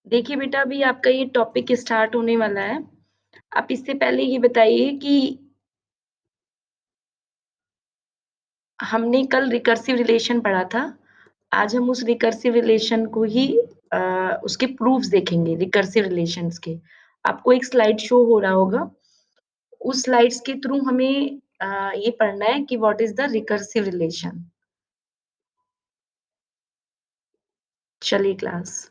देखिए बेटा, अभी आपका ये टॉपिक स्टार्ट होने वाला है। आप इससे पहले ये बताइए कि हमने कल रिकर्सिव रिलेशन पढ़ा था। आज हम उस रिकर्सिव रिलेशन को ही अ, उसके प्रूफ्स देखेंगे रिकर्सिव रिलेशंस के। आपको एक स्लाइड शो हो रहा होगा। उस स्लाइड्स के थ्रू हमें ये पढ़ना है कि what is the recursive relation. चलिए क्लास,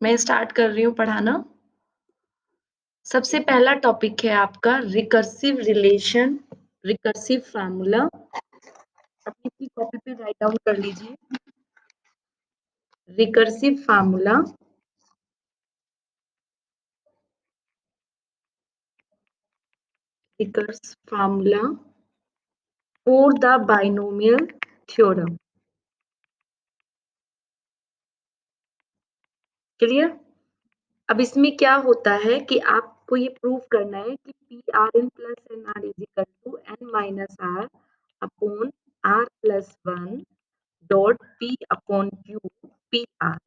मैं स्टार्ट कर रही हूँ पढ़ाना। सबसे पहला टॉपिक है आपका रिकर्सिव रिलेशन, रिकर्सिव फार्मूला। अपनी अपनी कॉपी पे राइट डाउन कर लीजिए। Recursive formula, recurs formula for the binomial theorem. Clear? अब इसमें क्या होता है कि आपको ये प्रूव करना है कि P R N plus N R is equal to N minus R upon R plus one dot P upon Q P R.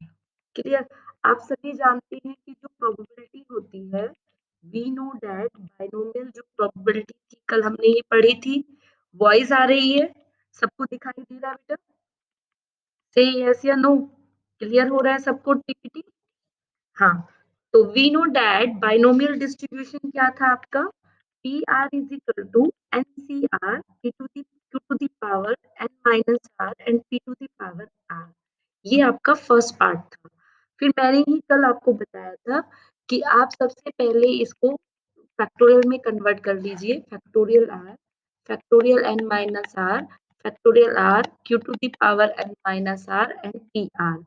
Clear? आप सभी जानते हैं कि जो प्रोबेबिलिटी होती है, वी नो दैट बाइनोमियल जो प्रोबेबिलिटी थी कल हमने ये पढ़ी थी। वॉइस आ रही है? सबको दिखाई दे रहा है बेटा? से यस या नो? क्लियर हो रहा है सबको टीपीटी? हाँ, तो we know that binomial distribution क्या था आपका? P R is equal to N C R T to the Q to the power N minus R and P to the power R. ये आपका फर्स्ट पार्ट था। फिर मैंने ही कल आपको बताया था कि आप सबसे पहले इसको फैक्टोरियल में कन्वर्ट कर लीजिए। Factorial N minus R, factorial R Q to the power N minus R and P R.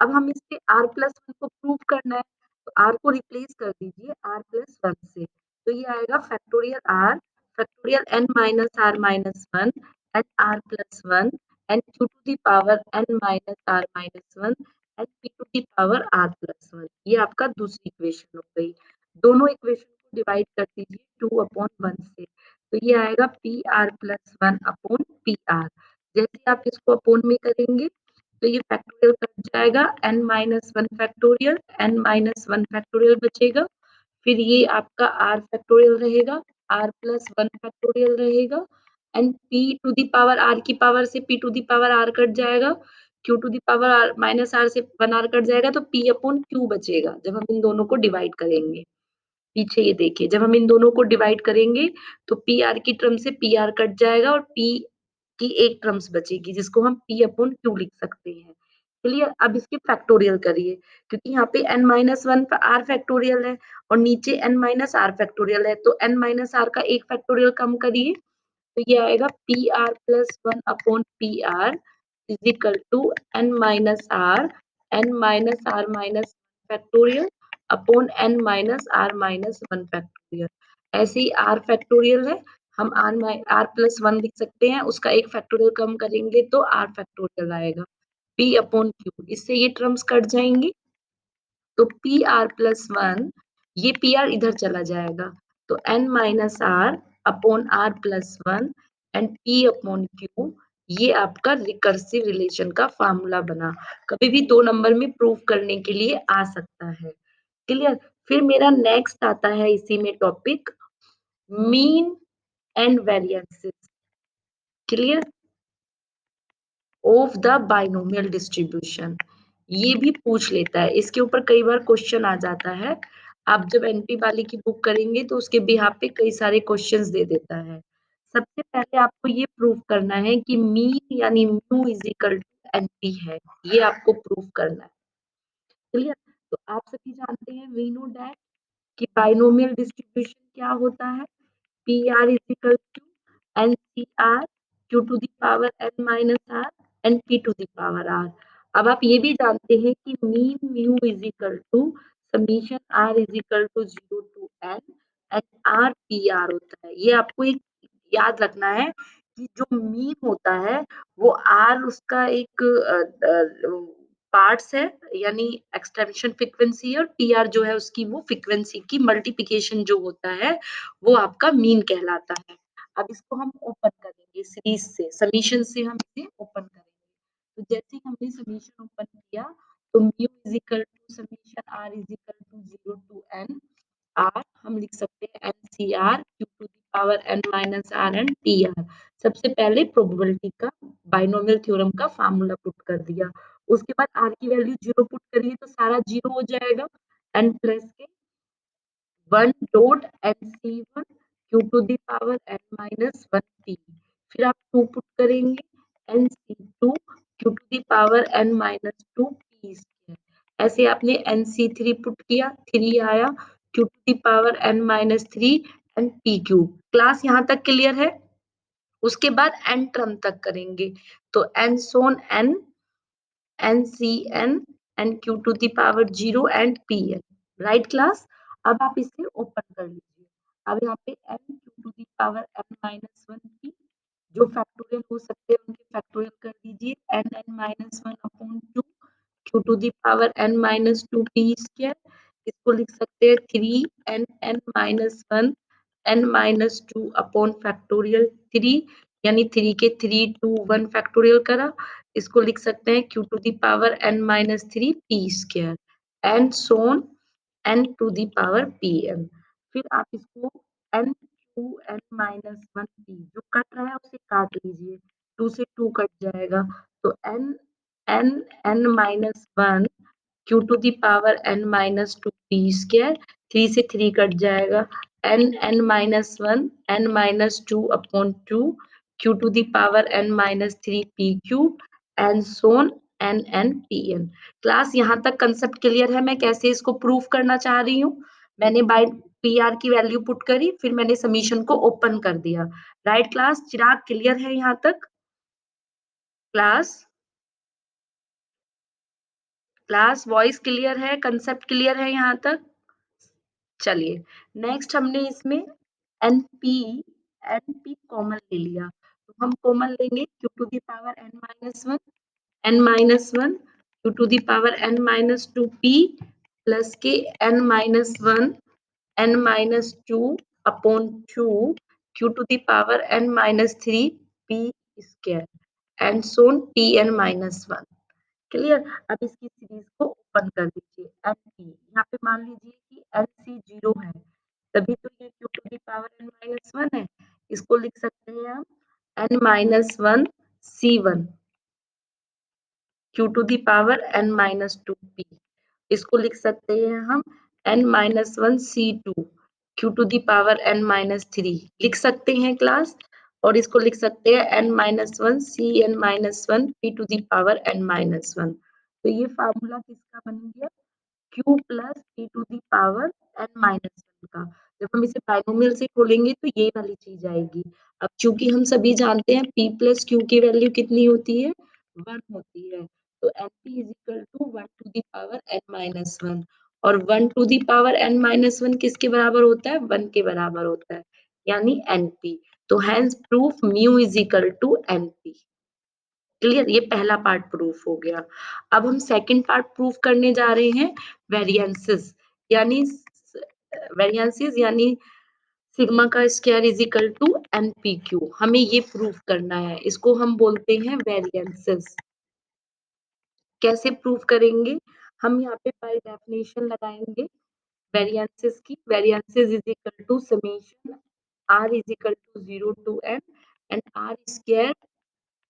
अब हम इसके आर प्लस वन को प्रूव करना है, तो आर को रिप्लेस कर दीजिए आर प्लस वन से। तो ये आएगा factorial N minus one and R plus one and Q to the power N minus one and P to the power R plus one. ये आपका दूसरी इक्वेशन हो गई। दोनों इक्वेशन को डिवाइड कर दीजिए टू अपॉन वन से, तो ये आएगा P R plus one upon P R. जैसे आप इसको अपॉन में करेंगे तो ये फैक्टोरियल कट जाएगा, एन माइनस वन फैक्टोरियल बचेगा। फिर ये आपका आर फैक्टोरियल रहेगा, आर प्लस वन फैक्टोरियल रहेगा and P to the power R की पावर से P to the power R cut जाएगा, Q to the power R minus R से वन आर कट जाएगा, तो पी अपॉन क्यू बचेगा जब हम इन दोनों को डिवाइड करेंगे। पीछे ये देखिए, जब हम इन दोनों को डिवाइड करेंगे तो पी आर की टर्म से पी आर कट जाएगा और पी की एक टर्म्स बचेगी जिसको हम पी अपॉन क्यू लिख सकते हैं। चलिए अब इसके फैक्टोरियल करिए, क्योंकि यहाँ पे n minus one R factorial है और नीचे n माइनस आर फैक्टोरियल है, तो n माइनस आर का एक फैक्टोरियल कम करिए, तो ये आएगा P R plus one upon P R is equal to N minus R minus factorial upon N minus R minus one factorial. ऐसे ही आर फैक्टोरियल है, हम आर प्लस वन लिख सकते हैं, उसका एक फैक्टोरियल कम करेंगे तो आर फैक्टोरियल आएगा पी अपॉन क्यू। इससे ये टर्म्स कट जाएंगी, तो पी आर प्लस वन, ये पी आर इधर चला जाएगा, तो N minus R upon R plus one and P upon Q. ये आपका रिकर्सिव रिलेशन का फार्मूला बना। कभी भी दो नंबर में प्रूव करने के लिए आ सकता है। क्लियर? फिर मेरा नेक्स्ट आता है इसी में topic, mean and variances. Clear? Of the binomial distribution, ये भी पूछ लेता है, इसके ऊपर कई बार क्वेश्चन आ जाता है। आप जब एनपी वाली की बुक करेंगे तो उसके बिहाफ पे कई सारे क्वेश्चंस दे देता है। सबसे पहले आपको ये प्रूव करना है कि मीन यानी mu is equal to NP है, ये आपको प्रूव करना है। क्लियर? तो आप सभी जानते हैं वी नो दैट कि बाइनोमियल डिस्ट्रीब्यूशन क्या होता है, P R is equal to N C R Q to the power N minus R and P to the power R. अब आप ये भी जानते हैं कि mean mu is equal to summation R is equal to zero to N and R P R होता है। ये आपको एक याद रखना है कि जो मीन होता है वो आर उसका एक पार्ट्स है, यानी एक्सटेंशन फ्रीक्वेंसी है, और पी आर जो है उसकी वो फ्रीक्वेंसी की मल्टीप्लिकेशन जो होता है वो आपका मीन कहलाता है। अब इसको हम ओपन करेंगे सीरीज से, समीशन से हम इसे ओपन करेंगे। तो जैसे ही हमने समीशन ओपन किया तो mu is equal to summation R is equal to 0 to N R, हम लिख सकते हैं N C R Q to the power N minus R N T R. सबसे पहले प्रोबेबिलिटी का बाइनोमियल थ्योरम का फार्मूला पुट कर दिया, उसके बाद आर की वैल्यू 0 पुट करिए तो सारा 0 हो जाएगा, एन प्लस के 1 dot N C 1 Q to the power N minus 1 T, फिर आप 2 पुट करेंगे N C 2 Q to the power N minus 2 P square. ऐसे आपने एन सी 3 पुट किया, 3 आया Q to the power N minus 3 and P cube. Class यहाँ तक clear है? उसके बाद एन टर्म तक करेंगे तो N so on N NCN and Q to the power 0 and PN, right class? अब आप इसे ओपन कर लीजिए। अब यहाँ पे n Q to the power n minus 1 p, जो फैक्टोरियल हो सकते हैं उनके फैक्टोरियल कर दीजिए, n minus 1 upon 2 Q to the power n minus 2 p square, इसको लिख सकते हैं 3 n minus 1 n minus 2 upon factorial 3, यानी 3 के 3 2 1 फैक्टोरियल करा, इसको लिख सकते हैं q to the power n minus 3 p square and so on n to the power pn। फिर आप इसको n to n minus 1 p जो कट रहा है उसे काट लीजिए, 2 से 2 कट जाएगा तो n n n minus 1 q to the power n minus 2 p square, 3 से 3 कट जाएगा, n n minus 1 n minus 2 upon 2 q to the power n minus 3 p cube and so on N N P N. Class यहाँ तक concept clear है? मैं कैसे इसको proof करना चाह रही हूँ, मैंने बाय पी आर की वैल्यू पुट करी, फिर मैंने समीशन को ओपन कर दिया, राइट क्लास? चिराग क्लियर है यहाँ तक? क्लास क्लास वॉइस क्लियर है, कंसेप्ट क्लियर है यहाँ तक? चलिए नेक्स्ट हमने इसमें एनपी एनपी कॉमन ले लिया, तो हम कॉमन लेंगे q to the power n minus 1 n minus 1 q to the power n minus 2 p plus के n minus 1 n minus 2 upon 2 q to the power n minus 3 p square and so on pn minus 1। Clear? अब इसकी series को open कर दीजिए, N P यहाँ पे मान लीजिए कि एन सी 0 है, तभी तो ये Q to the power n minus 1 है, इसको लिख सकते हैं हम n minus 1 C 1 Q to the power n minus 2 p, इसको लिख सकते हैं हम n minus 1 C 2 Q to the power n minus 3, लिख सकते हैं क्लास? और इसको लिख सकते हैं n minus 1 C n minus 1 P to the power n minus 1। तो ये फार्मूला किसका बन गया? q plus P to the power n minus 1 का। जब हम इसे बाइनोमियल से खोलेंगे तो ये वाली चीज आएगी। अब चूंकि हम सभी जानते हैं p प्लस q की वैल्यू कितनी होती है? 1 होती है, तो np is equal to 1 to the power n minus 1, और 1 to the power n minus 1 किसके बराबर होता है? 1 के बराबर होता है, यानी np। तो hence proof mu is equal to np। Clear? ये पहला पार्ट प्रूफ हो गया। अब हम सेकंड पार्ट प्रूफ करने जा रहे हैं, वेरिएंसेस, यानी वेरिएंसेस यानी सिग्मा का स्क्वायर इज इक्वल टू एनपीक्यू, हमें ये प्रूफ करना है, इसको हम बोलते हैं वेरिएंसेस। कैसे प्रूफ करेंगे? हम यहाँ पे बाय डेफिनेशन लगाएंगे वेरिएंसेस की, variances is equal to summation R is equal to 0 to n and R square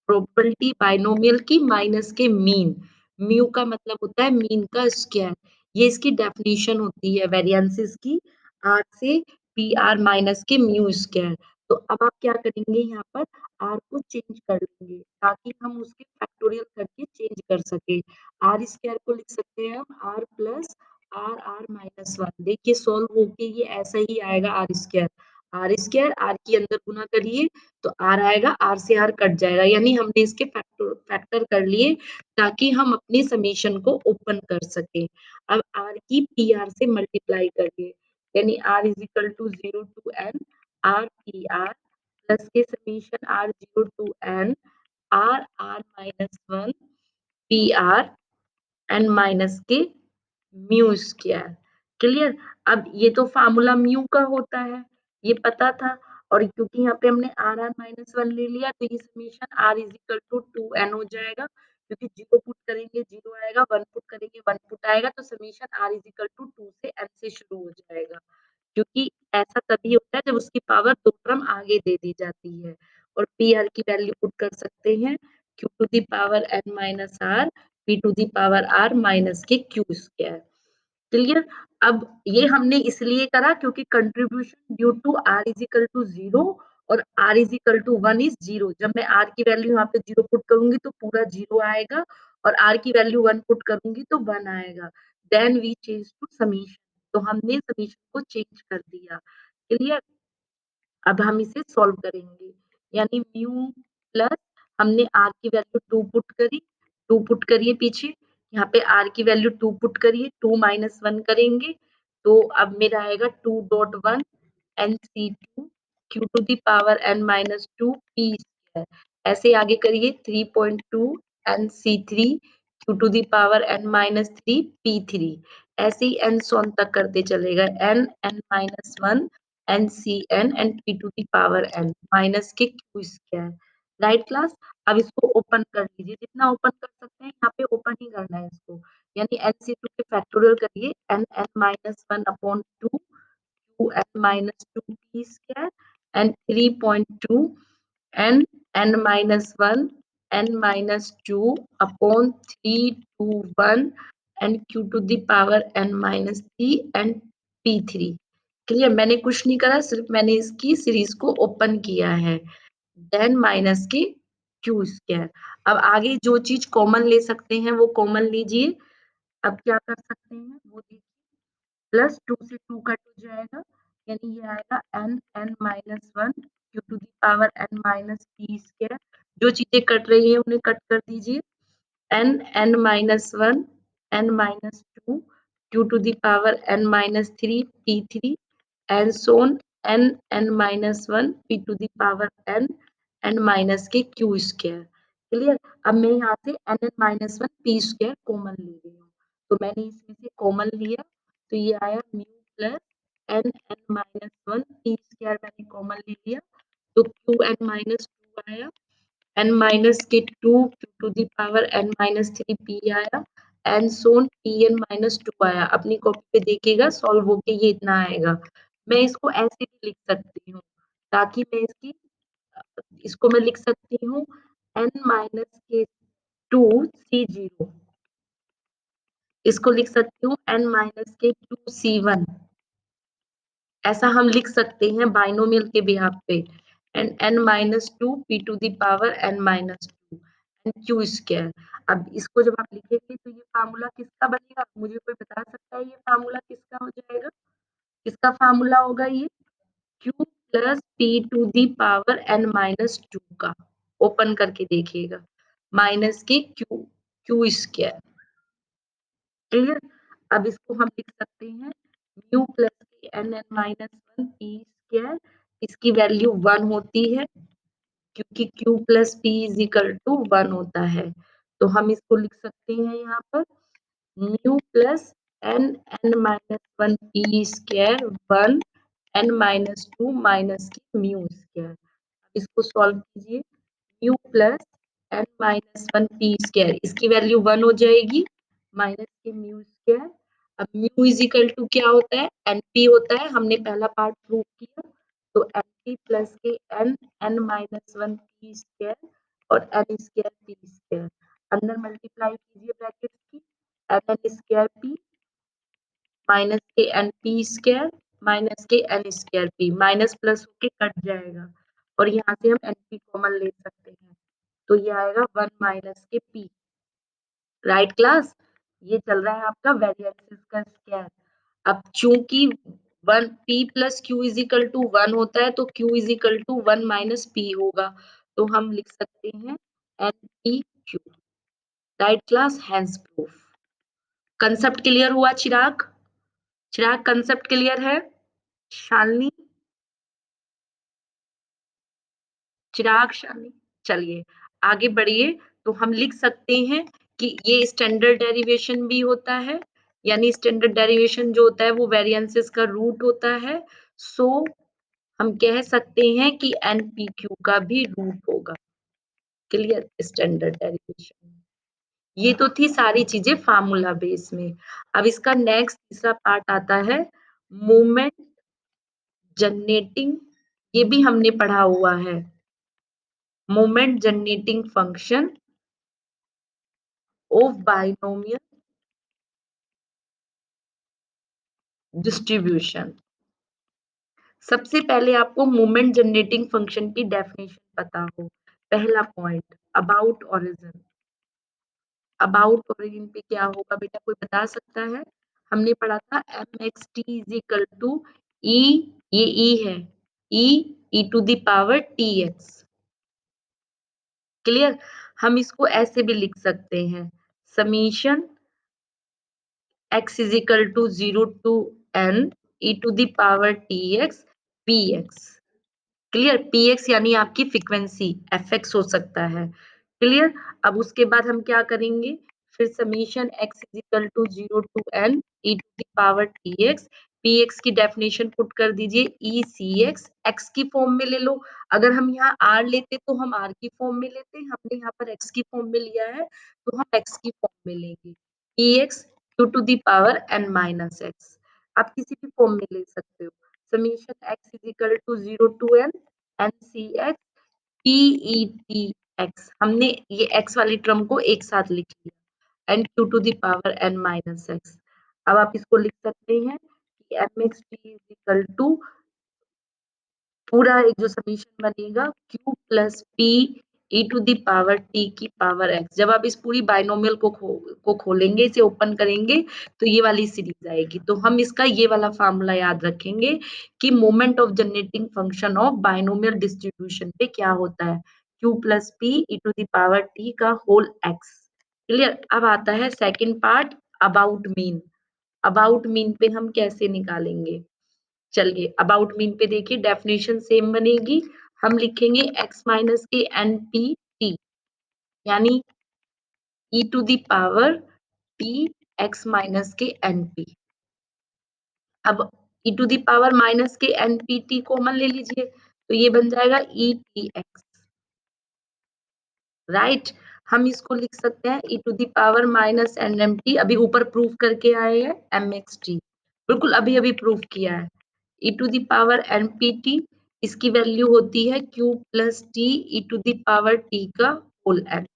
probability binomial की माइनस के मीन, म्यू का मतलब होता है मीन का स्क्वायर, ये इसकी डेफिनेशन होती है वेरिएंसेस की, आर से पी आर माइनस के म्यू स्क्वायर। तो अब आप क्या करेंगे, यहाँ पर आर को चेंज कर लेंगे ताकि हम उसके फैक्टोरियल करके चेंज कर सके। आर स्क्वायर को लिख सकते हैं हम R plus R R minus 1, देखिए सोल्व होके ये ऐसा ही आएगा, आर स्क्वायर आर के अंदर गुना करिए तो आर आएगा, आर से आर कट जाएगा, यानी हमने इसके फैक्टर कर लिए ताकि हम अपनी समीशन को ओपन कर सके। अब आर की पी आर से मल्टीप्लाई करिए, यानी R is equal to 0 to N R P R plus के summation R 0 to N R R minus 1 P R N minus के म्यू स्क्वायर। क्लियर? अब ये तो फार्मूला म्यू का होता है, ये पता था, और क्योंकि यहाँ पे हमने आर आर माइनस 1 ले लिया तो ये summation R is equal to 2 N हो जाएगा, क्योंकि 0 पुट करेंगे 0 आएगा, 1 पुट करेंगे 1 पुट आएगा, तो summation r is equal to 2 से n से शुरू हो जाएगा। क्योंकि ऐसा तभी होता है जब उसकी पावर 2 टर्म आगे दे दी जाती है। और पी आर की वैल्यू पुट कर सकते हैं q to the power n minus r, p to the power r minus के q स्क्वायर। क्लियर। अब ये हमने इसलिए करा क्योंकि contribution due to r is equal to 0 और r is equal to 1 is 0। जब मैं r की वैल्यू यहाँ पे 0 पुट करूंगी तो पूरा 0 आएगा, और r की वैल्यू 1 पुट करूंगी तो 1 आएगा। Then we change to summation, तो हमने समीशन को चेंज कर दिया। क्लियर। अब हम इसे सॉल्व करेंगे, यानी म्यू प्लस, हमने r की वैल्यू 2 पुट करी, 2 पुट करिए पीछे, यहाँ पे r की वैल्यू 2 पुट करिए, 2 माइनस 1 करेंगे, तो अब मेरा आएगा 2.1 nc2 q to the power n minus 2 p square. ऐसे आगे करिए 3.2 nc3 q to the power n minus 3 p3। ऐसे ही n सोन तक करते चलेगा, n n minus 1 NCN and p to the power n minus के q स्क्वायर। Right class. अब इसको ओपन कर लीजिए, जितना ओपन कर सकते हैं यहाँ पे ओपन ही करना है इसको, यानी NC2 के फैक्टोरियल करिए, n n minus 1 upon 2 q n minus 2 p square and 3.2 n n minus 1 n minus 2 upon 3 2 1 and q to the power n minus 3 and p3। Clear. मैंने कुछ नहीं करा, सिर्फ मैंने इसकी सीरीज को ओपन किया है। देन माइनस के क्यू स्क्वायर। अब आगे जो चीज कॉमन ले सकते हैं वो कॉमन लीजिए। अब क्या कर सकते हैं वो देखिए, प्लस 2 से 2 कट हो जाएगा, यानी ये आएगा n n minus 1 q to the power n minus p square. जो चीजें कट रही है उन्हें कट कर दीजिए, n n minus 1 n minus 2 q to the power n minus 3 p3 and so on n n minus 1 p to the power n n minus के q square. Clear. अब मैं यहाँ से n n minus 1 p square common ले रही हूँ, तो मैंने इसमें से कॉमन लिया, तो ये आया mu plus n n minus 1 p square मैंने कॉमन ले लिया, तो q n माइनस 2 आया, n माइनस के 2 to the power n minus 3 p आया, and so on p n minus 2 आया। अपनी कॉपी पे देखिएगा सॉल्व होके ये इतना आएगा। मैं इसको ऐसे भी लिख सकती हूँ, ताकि मैं इसको मैं लिख सकती हूँ n माइनस के 2 c0, इसको लिख सकती हूँ n माइनस के 2 c1। ऐसा हम लिख सकते हैं बाइनोमियल के बिहाफ पे, and n minus 2 p to the power n minus 2 and q square. अब इसको जब आप लिखेंगे तो ये फार्मूला किसका बनेगा, मुझे कोई बता सकता है ये फार्मूला किसका हो जाएगा, किसका फार्मूला होगा ये, q plus p to the power n minus 2 का। ओपन करके देखिएगा, माइनस के q स्क्वायर। क्लियर। अब इसको हम लिख सकते हैं म्यू प्लस के N N minus 1 P square, इसकी वैल्यू 1 होती है क्योंकि q plus P is equal to 1 होता है, तो हम इसको लिख सकते हैं यहाँ पर mu plus N N minus 1 P square 1 N minus 2 minus की म्यू स्क्वायर। इसको सॉल्व कीजिए, mu plus N minus 1 P square, इसकी वैल्यू 1 हो जाएगी, माइनस के म्यू स्क्वायर। अब म्यू इज इक्वल टू क्या होता है, एनपी होता है, हमने पहला पार्ट प्रूव किया, तो एनपी प्लस के N N minus 1 P square और एन स्क्वायर पी स्क्वायर, अंदर मल्टीप्लाई कीजिए ब्रैकेट की, N N square P minus के एन पी स्क्वायर माइनस के N square P, minus plus होके कट जाएगा, और यहाँ से हम एन पी कॉमन ले सकते हैं, तो ये आएगा 1 माइनस के पी। Right class. ये चल रहा है आपका वेरिएंसेस का स्क्वायर। अब चूंकि 1 p plus Q is equal to 1 होता है, तो q is equal to 1 minus p होगा, तो हम लिख सकते हैं N P Q. Right class, hence proof. Concept clear हुआ चिराग? चिराग कंसेप्ट क्लियर है? शालिनी, चिराग, शालिनी, चलिए आगे बढ़िए। तो हम लिख सकते हैं कि ये स्टैंडर्ड डेरिवेशन भी होता है, यानी स्टैंडर्ड डेरिवेशन जो होता है वो वेरिएंसेस का रूट होता है, सो हम कह सकते हैं कि एनपीक्यू का भी रूट होगा। Clear, standard derivation. ये तो थी सारी चीजें फार्मूला बेस में। अब इसका नेक्स्ट तीसरा पार्ट आता है मोमेंट जनरेटिंग, ये भी हमने पढ़ा हुआ है। Moment generating function of binomial distribution. सबसे पहले आपको मोमेंट जनरेटिंग फंक्शन की डेफिनेशन पता हो। पहला point about origin. About origin पे क्या होगा बेटा, कोई बता सकता है? हमने पढ़ा था M X T is equal to E, ये ई है, E E to the power T X. Clear? हम इसको ऐसे भी लिख सकते हैं, summation x is equal to 0 to n e to the power tx px। Clear? px यानी आपकी फ्रीक्वेंसी fx हो सकता है। क्लियर? अब उसके बाद हम क्या करेंगे, फिर summation x is equal to 0 to n e to the power tx px की डेफिनेशन पुट कर दीजिए e cx, x की फॉर्म में ले लो। अगर हम यहाँ r लेते तो हम r की फॉर्म में लेते, हमने यहाँ पर x की फॉर्म में लिया है तो हम x की फॉर्म में लेंगे, px q to the power n minus x। आप किसी भी फॉर्म में ले सकते हो। Summation x is equal to 0 to n NCX PETX, हमने ये x वाली टर्म को एक साथ लिख लिया, n q to the power n minus x। अब आप इसको लिख सकते हैं कि mxt इज इक्वल टू पूरा एक जो समीशन बनेगा q plus p e to the power t की पावर x। जब आप इस पूरी बाइनोमियल को खोलेंगे, इसे ओपन करेंगे तो ये वाली सीरीज आएगी। तो हम इसका ये वाला फार्मूला याद रखेंगे कि moment of generating function of binomial distribution पे क्या होता है, q plus p e to the power t का होल x। क्लियर? अब आता है second part about mean. About mean पे हम कैसे निकालेंगे, चलिए अबाउट मीन पे देखिए डेफिनेशन सेम बनेगी। हम लिखेंगे x माइनस के एन पी टी, यानी e to the power t x minus के एन पी। अब e to the power minus के एन पी टी कॉमन ले लीजिए तो ये बन जाएगा ई टी एक्स। राइट? हम इसको लिख सकते हैं e to the power minus N M T, अभी ऊपर प्रूफ करके आए हैं एम एक्स टी, बिल्कुल अभी अभी प्रूफ किया है। e to the power N P T, इसकी वैल्यू होती है q plus T E to the power t का होल n।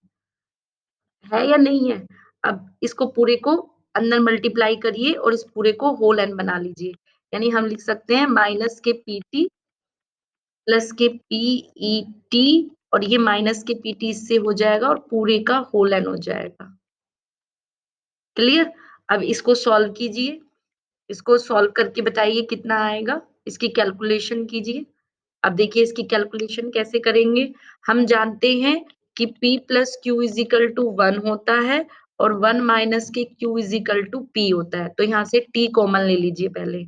है या नहीं है? अब इसको पूरे को अंदर मल्टीप्लाई करिए और इस पूरे को होल n बना लीजिए, यानी हम लिख सकते हैं माइनस के पी टी प्लस के पीई टी, और ये माइनस के पीटी इससे हो जाएगा और पूरे का होल एन हो जाएगा। क्लियर? अब इसको सॉल्व कीजिए, इसको सॉल्व करके बताइए कितना आएगा, इसकी कैलकुलेशन कीजिए। अब देखिए इसकी कैलकुलेशन कैसे करेंगे। हम जानते हैं कि p plus Q is equal to 1 होता है और 1 माइनस के q is equal to p होता है, तो यहाँ से t कॉमन ले लीजिए पहले।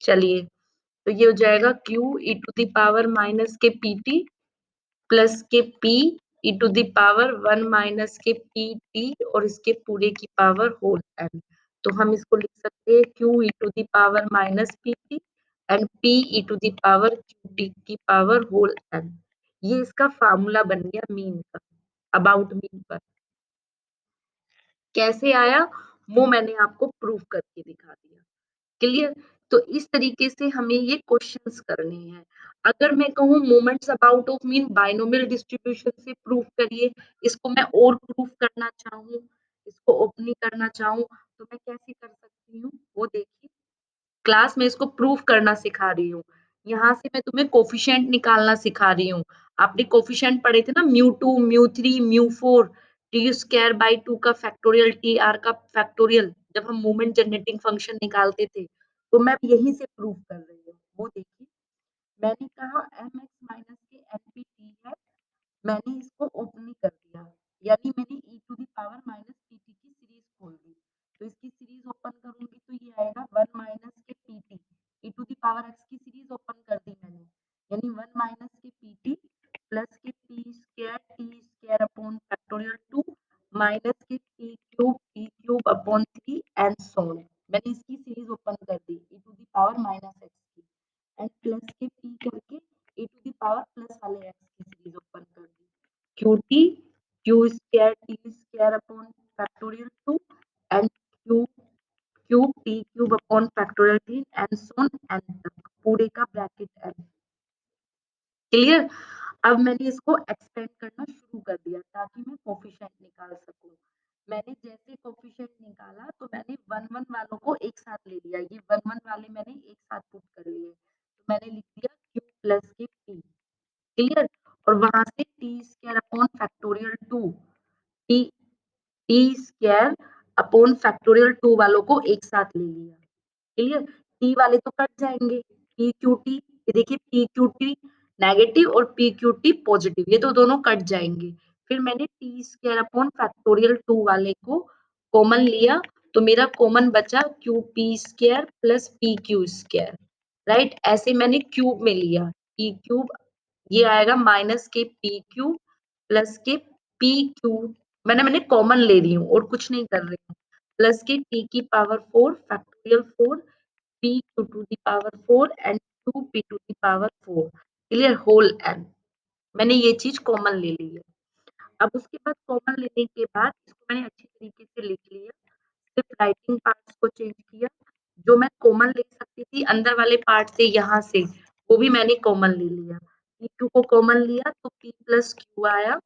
चलिए तो ये हो जाएगा q E to the power minus के pt प्लस के p E to the power 1 minus के pt और इसके पूरे की पावर होल n। तो हम इसको लिख सकते हैं q E to the power minus pt and p E to the power qt की पावर होल n। ये इसका फार्मूला बन गया मीन का, अबाउट मीन पर। कैसे आया वो मैंने आपको प्रूफ करके दिखा दिया। क्लियर? तो इस तरीके से हमें ये क्वेश्चंस करने हैं। अगर मैं कहूँ moments about of mean binomial distribution से प्रूफ करिए, इसको मैं और प्रूफ करना चाहूँ, इसको ओपनिंग करना चाहूँ तो मैं कैसे कर सकती हूँ वो देखिए। क्लास में इसको प्रूफ करना सिखा रही हूँ, यहाँ से मैं तुम्हें कोफिशिएंट निकालना सिखा रही हूँ। आपने कोफिशिएंट पढ़े थे ना, mu 2 mu 3 mu 4, T square by 2 का फैक्टोरियल, टी आर का फैक्टोरियल, जब हम मोमेंट जनरेटिंग फंक्शन निकालते थे। तो मैं यहीं से प्रूफ कर रही हूँ, वो देखिए। मैंने कहा एम एक्स माइनस के एन पी टी है, मैंने इसको ओपन कर दिया, यानी मैंने e to the power minus pt की सीरीज खोल दी। तो इसकी सीरीज ओपन करूंगी तो ये आएगा 1 माइनस के pt, e to the power x की सीरीज ओपन कर दी मैंने, यानी 1 माइनस के pt प्लस के p square t square upon factorial 2 minus के p cube upon 3 and so on. मैंने इसकी सीरीज ओपन कर दी e to the power minus x की, एंड प्लस के p करके e to the power plus वाले x की सीरीज ओपन कर दी, q t Q square t square upon and so on n तक, पूरे का ब्रैकेट एन। क्लियर? अब मैंने इसको एक्सपेंड करना शुरू कर दिया ताकि मैं कोफिशिएंट निकाल सकूं। मैंने जैसे कोफिशिएंट निकाला तो मैंने 1 1 वालों को एक साथ ले लिया, ये 1 1 वाले मैंने एक साथ पुट कर लिए, तो मैंने लिख दिया q प्लस के p। क्लियर? और वहां से t square upon factorial 2, t T square upon factorial 2 वालों को एक साथ ले लिया। क्लियर? टी वाले तो कट जाएंगे, पी क्यू टी, ये देखिए पी क्यू टी नेगेटिव और पी क्यू टी पॉजिटिव, ये तो दोनों कट जाएंगे। फिर मैंने टी स्क्वायर अपॉन फैक्टोरियल 2 वाले को कॉमन लिया, तो मेरा कॉमन बचा Q P square plus P Q square, right? ऐसे मैंने क्यूब में लिया, पी क्यूब, ये आएगा माइनस के पी क्यूब प्लस के पी क्यूब, मैंने कॉमन ले रही हूँ और कुछ नहीं कर रही हूँ, प्लस के टी की power 4 factorial 4 p q to the power 4 and 2p to the power 4, clear? Whole n, मैंने ये चीज कॉमन ले ली है। अब उसके बाद कॉमन लेने के बाद इसको मैंने अच्छी तरीके से लिख लिया, सिर्फ राइटिंग पार्ट्स को चेंज किया, जो मैं कॉमन ले सकती थी अंदर वाले पार्ट से यहाँ से, वो भी मैंने कॉमन ले लिया। p2 को कॉमन लिया तो p प्लस क्यू आया,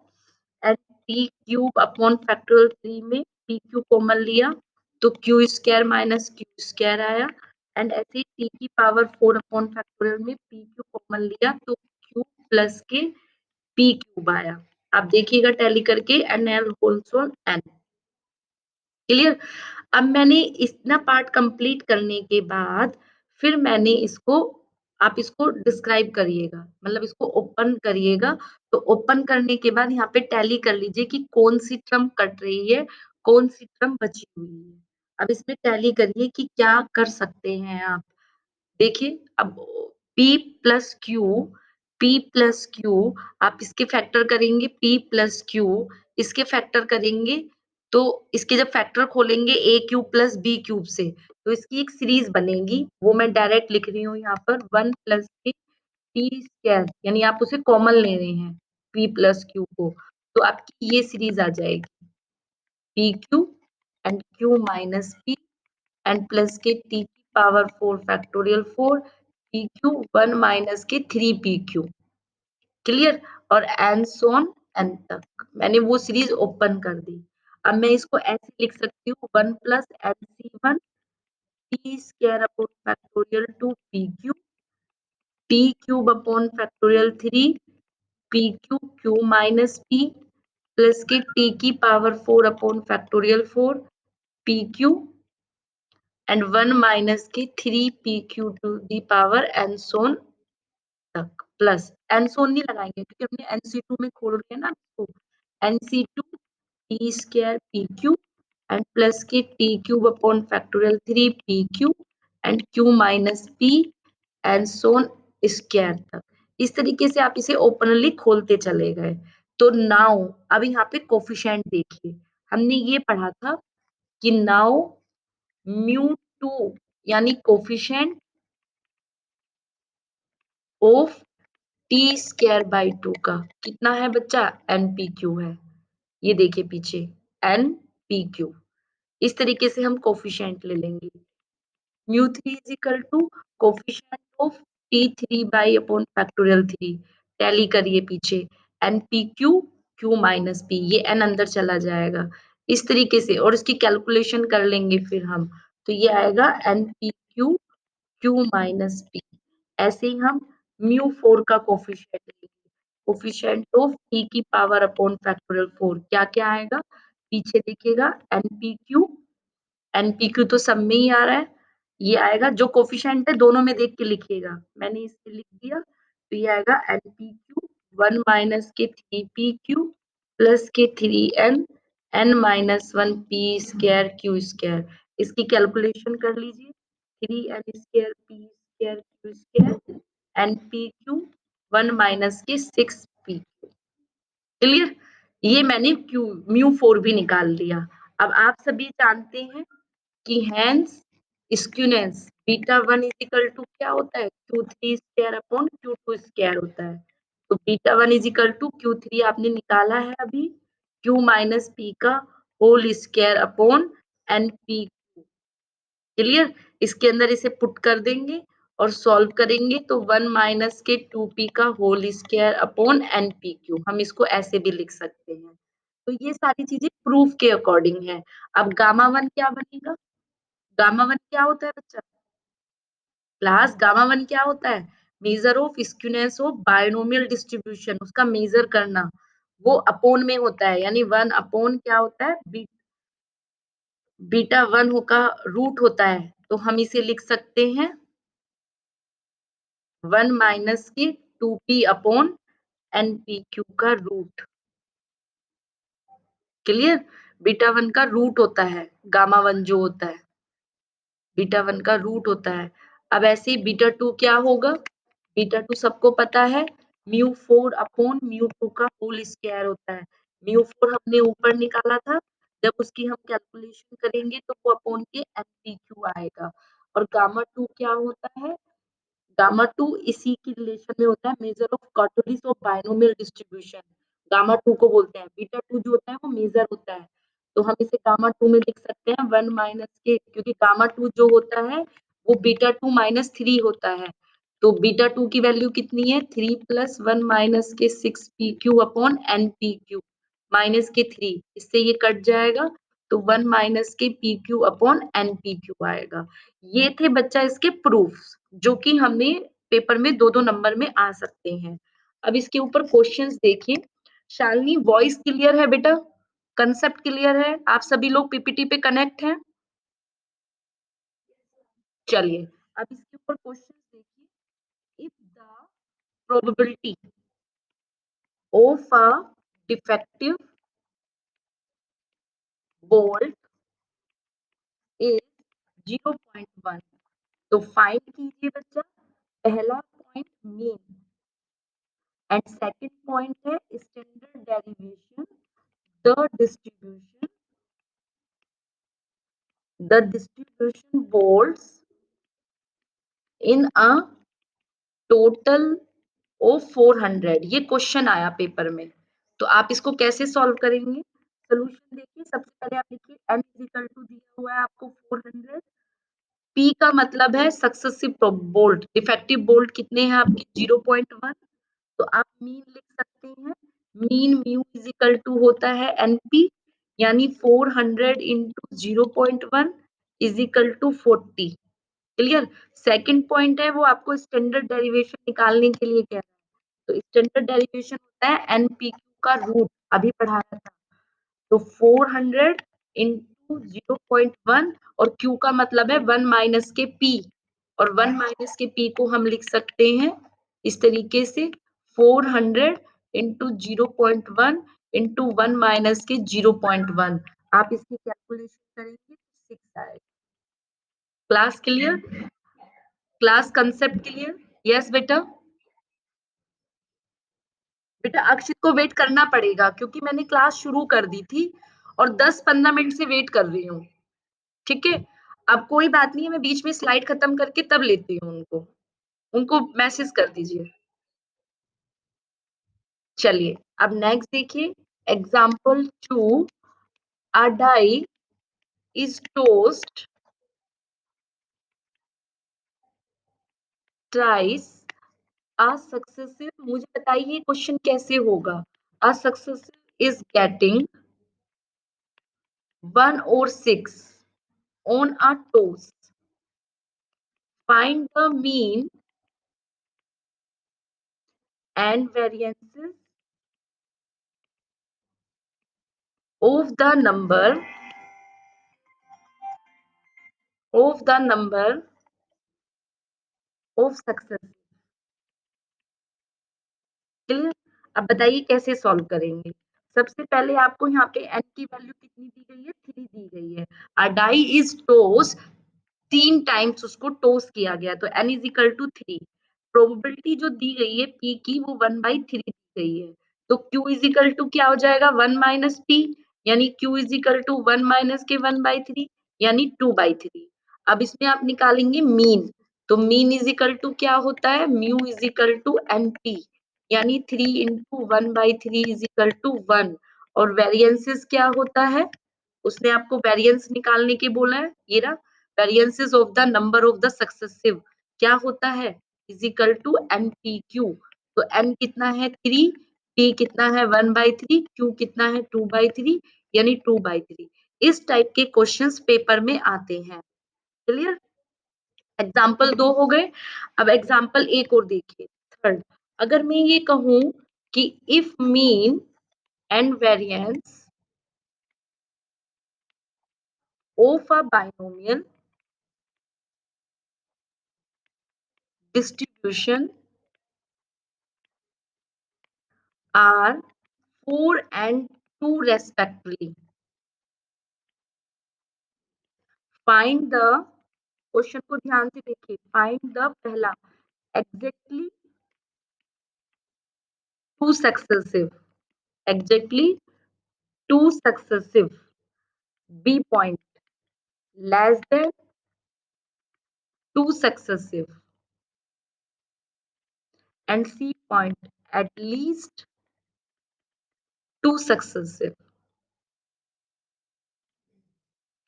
and p cube upon factorial 3 में p क्यूब कॉमन लिया तो q square minus q square आया, एंड ऐसे ही t की पावर 4 अपॉन फैक्टोरियल में p क्यूब कॉमन लिया तो q प्लस के p क्यूब आया। आप देखिएगा टैली करके, n l whole so on n. Clear? अब मैंने इतना पार्ट कंप्लीट करने के बाद फिर मैंने इसको, आप इसको डिस्क्राइब करिएगा, मतलब इसको ओपन करिएगा, तो ओपन करने के बाद यहाँ पे टैली कर लीजिए कि कौन सी टर्म कट रही है, कौन सी टर्म बची हुई है। अब इसमें टैली करिए कि क्या कर सकते हैं आप। देखिए अब P plus Q, P plus Q, आप इसके फैक्टर करेंगे P प्लस क्यू, इसके फैक्टर करेंगे तो इसके जब फैक्टर खोलेंगे ए क्यूब प्लस बी क्यूब से, तो इसकी एक सीरीज बनेगी, वो मैं डायरेक्ट लिख रही हूँ यहाँ पर 1 प्लस के टी स्क्वायर, यानी आप उसे कॉमन ले रहे हैं P प्लस क्यू को, तो आपकी ये सीरीज आ जाएगी P Q and Q minus P and plus के टी की power 4 factorial 4 p q 1 minus के 3 पी क्यू। क्लियर? और एंड सो ऑन एन तक मैंने वो सीरीज ओपन कर दी। अब मैं इसको ऐसे लिख सकती हूँ 1 प्लस एन सी 1 t square upon factorial 2 p q, t cube upon factorial 3 P q q minus p plus के टी की power 4 upon factorial 4 p Q and 1 minus के 3 P q to the power n so on तक, plus N सोन नहीं लगाएंगे क्योंकि हमने NC2 में खोल रहे हैं ना इसको, NC2 T square P Q and plus के T cube upon factorial 3 P Q and Q minus P and सोन स्क्वायर तक। इस तरीके से आप इसे ओपनली खोलते चले गए। तो नाउ अब यहाँ पे कोफिशिएंट देखिए, हमने ये पढ़ा था कि नाउ म्यू 2 यानी coefficient of T square by 2 का कितना है बच्चा? NPQ है, ये देखिए पीछे NPQ। इस तरीके से हम कोफिशिएंट ले लेंगे। Mu 3 is equal to coefficient of T3 by upon factorial 3, tally करिए पीछे NPQ Q माइनस P, ये N अंदर चला जाएगा इस तरीके से, और इसकी कैलकुलेशन कर लेंगे फिर हम, तो ये आएगा NPQ Q माइनस P। ऐसे ही हम म्यू 4 का कोफिशिएंट लेंगे, कोफिशिएंट ऑफ टी की पावर अपॉन फैक्टोरियल 4, क्या क्या आएगा पीछे देखिएगा, एनपीक्यू, एनपीक्यू तो सब में ही आ रहा है, ये आएगा जो कोफिशिएंट है दोनों में देख के लिखिएगा, मैंने इसे लिख दिया, तो ये आएगा एनपीक्यू 1 माइनस के 3 पी क्यू प्लस के 3 n N minus 1 P square q square, इसकी कैलकुलेशन कर लीजिए, 3 n square P square q square n P q 1 minus के 6 पी। क्लियर? ये मैंने क्यू म्यू 4 भी निकाल लिया। अब आप सभी जानते हैं कि hence skewness beta 1 is equal to क्या होता है? Q3 square upon Q2 square होता है। तो beta 1 is equal to Q3 आपने निकाला है अभी, Q माइनस P का whole square upon NP। Clear? इसके अंदर इसे पुट कर देंगे और सॉल्व करेंगे तो 1 माइनस के 2p का होल स्क्वायर अपॉन npq, हम इसको ऐसे भी लिख सकते हैं। तो ये सारी चीजें प्रूफ के अकॉर्डिंग है। अब गामा वन क्या बनेगा? गामा वन क्या होता है बच्चा? क्लास गामा वन क्या होता है? Measure of skewness of binomial distribution, उसका मेजर करना, वो अपोन में होता है, यानी 1 अपॉन क्या होता है? बीटा 1 का रूट होता है, तो हम इसे लिख सकते हैं 1 माइनस की 2p अपॉन npq का रूट। क्लियर? बीटा 1 का रूट होता है गामा 1 जो होता है, बीटा 1 का रूट होता है। अब ऐसे ही बीटा 2 क्या होगा? बीटा 2 सबको पता है म्यू 4 अपॉन म्यू 2 का होल स्क्वायर होता है। म्यू 4 हमने ऊपर निकाला था, जब उसकी हम कैलकुलेशन करेंगे तो वो अपॉन के एनपीक्यू आएगा। और गामा 2 क्या होता है? गामा 2 इसी की रिलेशन में होता है, मेजर ऑफ क्वार्टरलीस ऑफ बायनोमियल डिस्ट्रीब्यूशन, गामा 2 को बोलते हैं। बीटा 2 जो होता है वो मेजर होता है, तो हम इसे गामा 2 में लिख सकते हैं 1 माइनस के, क्योंकि गामा 2 जो होता है वो बीटा 2 माइनस 3 होता है। तो बीटा 2 की वैल्यू कितनी है? 3 प्लस 1 माइनस के 6 p q upon n P q, minus के 3, इससे ये कट जाएगा तो 1 माइनस के p q upon n P q आएगा। ये थे बच्चा इसके प्रूफ, जो कि हमें पेपर में 2-2 नंबर में आ सकते हैं। अब इसके ऊपर क्वेश्चंस देखिए। शालिनी, वॉइस क्लियर है बेटा? कंसेप्ट क्लियर है? आप सभी लोग पीपीटी पे कनेक्ट हैं? चलिए, अब इसके ऊपर क्वेश्चन देखिए। If the probability of a defective bolt is 0.1, तो फाइंड कीजिए बच्चा पहला point mean, and second point है standard derivation, the distribution bolts in a total of 400। ये क्वेश्चन आया पेपर में, तो आप इसको कैसे सॉल्व करेंगे? सोल्यूशन देखिए, सबसे पहले आप लिखिए n इज इक्वल टू, दिया हुआ है आपको 400, p का मतलब है सक्सेसिव बोल्ट, डिफेक्टिव बोल्ट कितने हैं आपके? 0.1, तो आप मीन लिख सकते हैं, mean mu is equal to होता है एनपी, यानी 400 into 0.1 is equal to 40। Clear? Second point है वो आपको स्टैंडर्ड डेरिवेशन निकालने के लिए कह रहा है, तो स्टैंडर्ड डेरिवेशन होता है एनपीक्यू का रूट, अभी पढ़ाया था। तो 400 इंटू 0.1, और Q का मतलब है 1 माइनस के P, और 1 माइनस के P को हम लिख सकते हैं इस तरीके से 400 इंटू 0.1 इंटू 1 माइनस के 0.1। आप इसकी कैलकुलेशन करेंगे तो 6 आएगा। Class clear? Class concept clear? Yes बेटा? बेटा अक्षित को वेट करना पड़ेगा, क्योंकि मैंने क्लास शुरू कर दी थी और 10-15 मिनट से वेट कर रही हूँ। ठीक है, अब कोई बात नहीं है, मैं बीच में स्लाइड खत्म करके तब लेती हूँ उनको, उनको मैसेज कर दीजिए। चलिए, अब नेक्स्ट देखिए, example 2, a die is tossed thrice a successive, मुझे बताइए क्वेश्चन कैसे होगा? अ सक्सेसिव इज गेटिंग 1 और 6 on a toast, find the mean and variances of the number of success। Clear? अब बताइए कैसे सॉल्व करेंगे? सबसे पहले आपको यहाँ पे n की वैल्यू कितनी दी गई है? 3 दी गई है। A die is tossed, 3 times उसको टोस्ट किया गया, तो n is equal to 3। Probability जो दी गई है p की, वो 1/3 दी गई है, तो q इज इक्वल टू क्या हो जाएगा? 1 माइनस p, यानी q is equal to 1 minus के 1/3, यानी 2/3। अब इसमें आप निकालेंगे मीन, तो मीन इज इक्वल टू क्या होता है? Mu is equal to np, यानी 3 इंटू 1/3 इज इक्वल टू 1। और वेरिएंसेस क्या होता है? उसने आपको वेरिएंस निकालने के बोला है, ये रहा, variances of the number of the successive क्या होता है is equal to n P q. तो एन कितना है 3, पी कितना है 1/3, क्यू कितना है 2/3 यानी 2/3। इस टाइप के क्वेश्चंस पेपर में आते हैं। क्लियर। एग्जाम्पल 2 हो गए। अब एग्जाम्पल एक और देखिए थर्ड। अगर मैं ये कहूं कि if mean and variance of a binomial distribution are 4 and 2 respectively. Find the question को ध्यान से देखिए। फाइंड द पहला exactly two successive, exactly two successive b point less than two successive and c point at least two successive.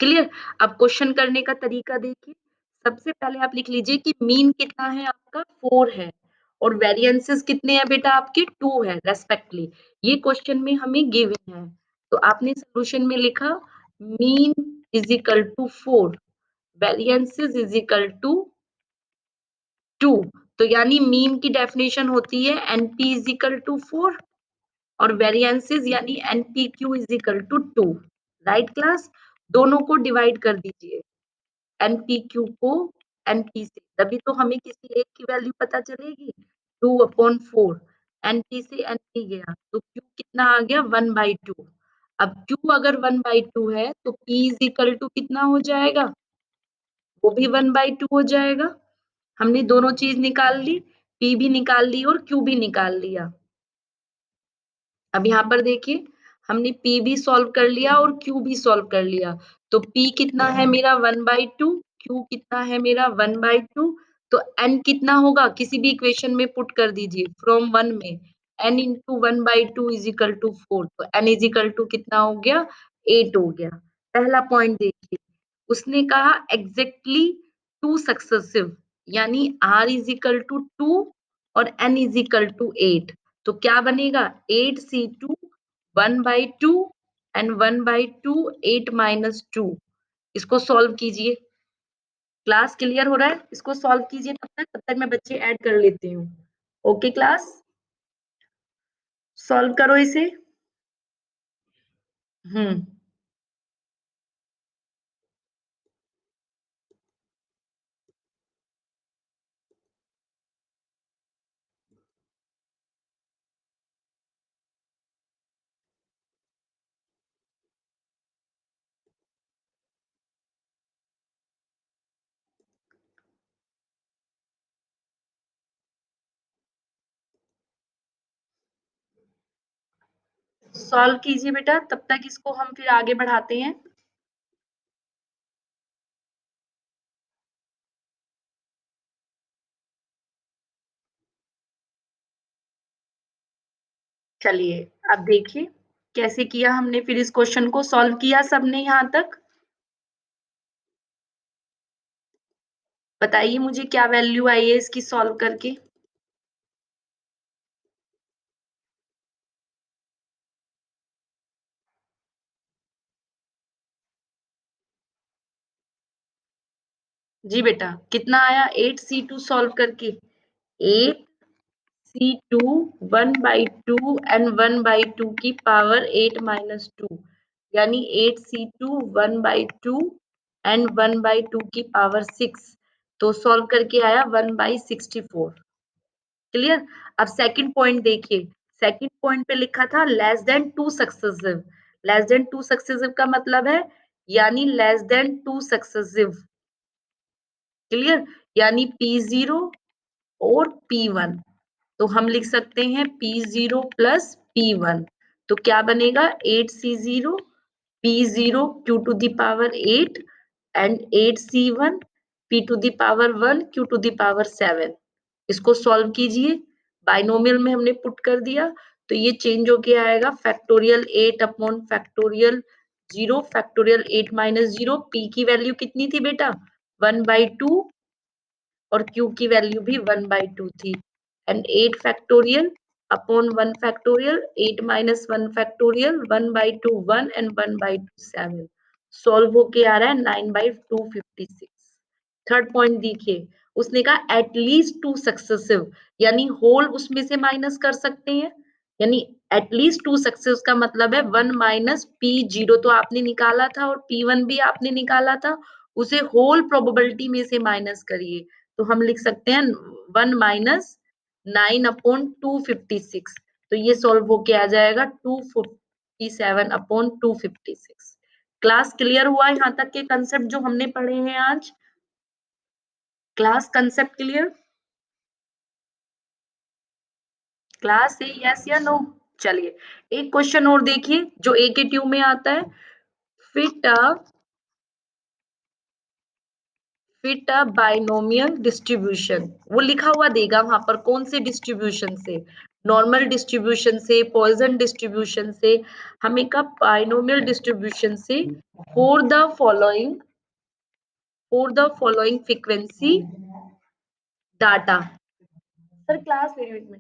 Clear. अब question करने का तरीका देखिए। सबसे पहले आप लिख लीजिए कि मीन कितना है आपका 4 है और वेरिएंसेस कितने हैं बेटा आपके 2 है रेस्पेक्टली। ये क्वेश्चन में हमें गिवन है तो आपने सॉल्यूशन में लिखा mean is equal to 4, variances is equal to 2। तो यानी मीन की डेफिनेशन होती है एनपी इज इक्वल टू 4 और वेरिएंसेस यानी NPQ is equal to 2। Right class. दोनों को डिवाइड कर दीजिए एनपीक्यू को एनपी से, तभी तो हमें किसी एक की वैल्यू पता चलेगी। 2/4 एनपी से एनपी गया तो क्यू कितना आ गया 1/2। अब क्यू अगर 1/2 है तो पी इज इक्वल टू कितना हो जाएगा, वो भी 1/2 हो जाएगा। हमने दोनों चीज निकाल ली, पी भी निकाल ली और क्यू भी निकाल लिया। अब यहाँ पर देखिए हमने P भी सॉल्व कर लिया और Q भी सॉल्व कर लिया। तो P कितना है मेरा 1/2, Q कितना है मेरा 1/2। तो N कितना होगा किसी भी इक्वेशन में पुट कर दीजिए फ्रॉम 1 में। N into 1/2 is equal to 4। तो N इज इक्वल टू कितना हो गया 8 हो गया। पहला पॉइंट देखिए उसने कहा एग्जैक्टली टू सक्सेसिव यानी R इज इक्वल टू 2 और N इज इक्वल टू 8। तो क्या बनेगा 8C2 1/2 एंड 1/2 8-2। इसको सॉल्व कीजिए। क्लास क्लियर हो रहा है। इसको सॉल्व कीजिए तब तक मैं बच्चे ऐड कर लेती हूँ। ओके क्लास सॉल्व करो इसे। हम्म। सॉल्व कीजिए बेटा तब तक इसको हम फिर आगे बढ़ाते हैं। चलिए अब देखिए कैसे किया हमने फिर इस क्वेश्चन को सॉल्व किया सबने यहाँ तक। बताइए मुझे क्या वैल्यू आई है इसकी सॉल्व करके। जी बेटा कितना आया 8C2 सॉल्व करके 8C2 1/2 एंड 1/2 की पावर 8-2 यानी 8C2 1/2 एंड 1/2 की पावर 6। तो सॉल्व करके आया 1/64। क्लियर। अब सेकंड पॉइंट देखिए। सेकंड पॉइंट पे लिखा था less than two successive. Less than two successive का मतलब है यानी less than two successive. Clear. यानी P0 और P1। तो हम लिख सकते हैं P0 प्लस P1। तो क्या बनेगा 8C0 P0 Q to the power 8 and 8C1 P to the power 1 Q to the power 7। इसको सॉल्व कीजिए। बाइनोमियल में हमने पुट कर दिया तो ये चेंज होके आएगा factorial 8 upon factorial 0 factorial 8-0। P की वैल्यू कितनी थी बेटा 1/2 और Q की वैल्यू भी 1/2 थी and 8 factorial upon 1 factorial 8 minus 1 factorial 1/2 1 and 1/2 7 solve होके आ रहा है 9/256। थर्ड पॉइंट देखिए, उसने कहा एटलीस्ट टू सक्सेसिव, यानी होल उसमें से माइनस कर सकते हैं, यानी एटलीस्ट टू सक्सेस का मतलब है 1 माइनस P0 तो आपने निकाला था और P1 भी आपने निकाला था, उसे होल प्रोबेबिलिटी में से माइनस करिए तो हम लिख सकते हैं 1 माइनस 9/256। तो ये सॉल्व होके आ जाएगा 257/256। क्लास क्लियर हुआ यहाँ तक के कंसेप्ट जो हमने पढ़े हैं आज? Class concept clear? क्लास है यस या नो? चलिए एक क्वेश्चन और देखिए जो AKTU में आता है। फिट अ फिट अ बाइनोमियल डिस्ट्रीब्यूशन, वो लिखा हुआ देगा वहां पर कौन से डिस्ट्रीब्यूशन से, नॉर्मल डिस्ट्रीब्यूशन से, पॉइजन डिस्ट्रीब्यूशन से, हमें कब बाइनोमियल डिस्ट्रीब्यूशन से for the following frequency data. Sir class variable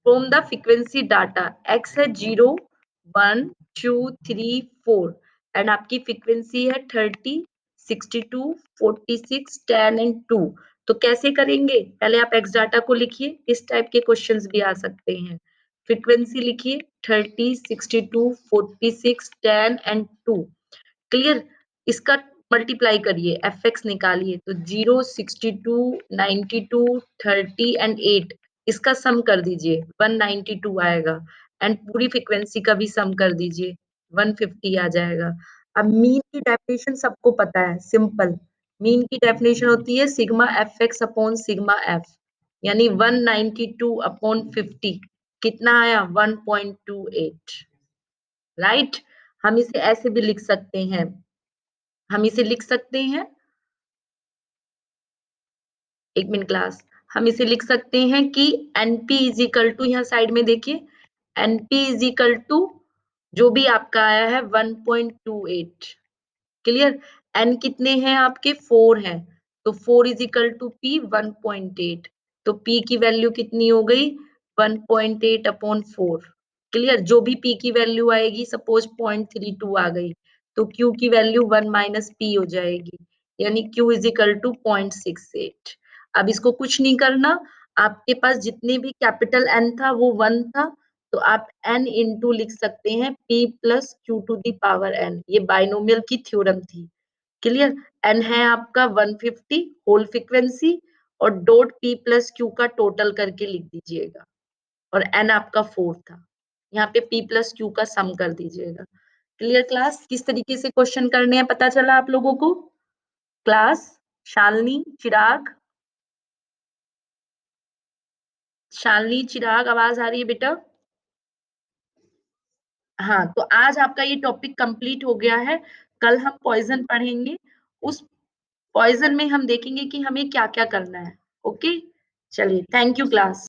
from the frequency data x है 0 1 2 3 4 एंड आपकी फ्रीक्वेंसी है 30 62 46 10 एंड 2। तो कैसे करेंगे, पहले आप x डाटा को लिखिए, इस टाइप के क्वेश्चंस भी आ सकते हैं। फ्रीक्वेंसी लिखिए 30 62 46 10 एंड 2। क्लियर, इसका मल्टीप्लाई करिए, एफ एक्स निकालिए तो 0 62 92 30 एंड 8, इसका सम कर दीजिए 192 आएगा एंड पूरी फ्रीक्वेंसी का भी सम कर दीजिए 150 आ जाएगा। अब मीन की डेफिनेशन सबको पता है, सिंपल। मीन की डेफिनेशन होती है sigma F x upon sigma F, यानी 192 अपॉन 50 कितना आया 1.28, राइट। हम इसे ऐसे भी लिख सकते हैं, हम इसे लिख सकते हैं, एक मिनट क्लास, हम इसे लिख सकते हैं कि एनपी इज इक्वल टू, यहाँ साइड में देखिए, एनपी इज इक्वल टू जो भी आपका आया है 1.28। क्लियर, एन कितने हैं आपके 4 हैं, तो 4 इज इक्वल टू पी 1.8, तो पी की वैल्यू कितनी हो गई 1.8 अपॉन 4। क्लियर, जो भी पी की वैल्यू आएगी, सपोज 0.32 आ गई तो क्यू की वैल्यू 1 माइनस पी हो जाएगी, यानी क्यू इज इक्वल टू 0.68। अब इसको कुछ नहीं करना, आपके पास जितने भी कैपिटल एन था वो 1 था, तो आप n इंटू लिख सकते हैं p plus q to the power n, ये बाइनोमियल की थ्योरम थी। क्लियर, n है आपका 150 होल फ्रीक्वेंसी और डॉट p प्लस क्यू का टोटल करके लिख दीजिएगा, और n आपका 4 था, यहाँ पे p प्लस क्यू का सम कर दीजिएगा। क्लियर क्लास, किस तरीके से क्वेश्चन करने हैं पता चला आप लोगों को? क्लास शालिनी चिराग, शालिनी चिराग आवाज आ रही है बेटा? हाँ, तो आज आपका ये टॉपिक कंप्लीट हो गया है। कल हम पॉइजन पढ़ेंगे, उस पॉइजन में हम देखेंगे कि हमें क्या क्या करना है। ओके, चलिए थैंक यू क्लास।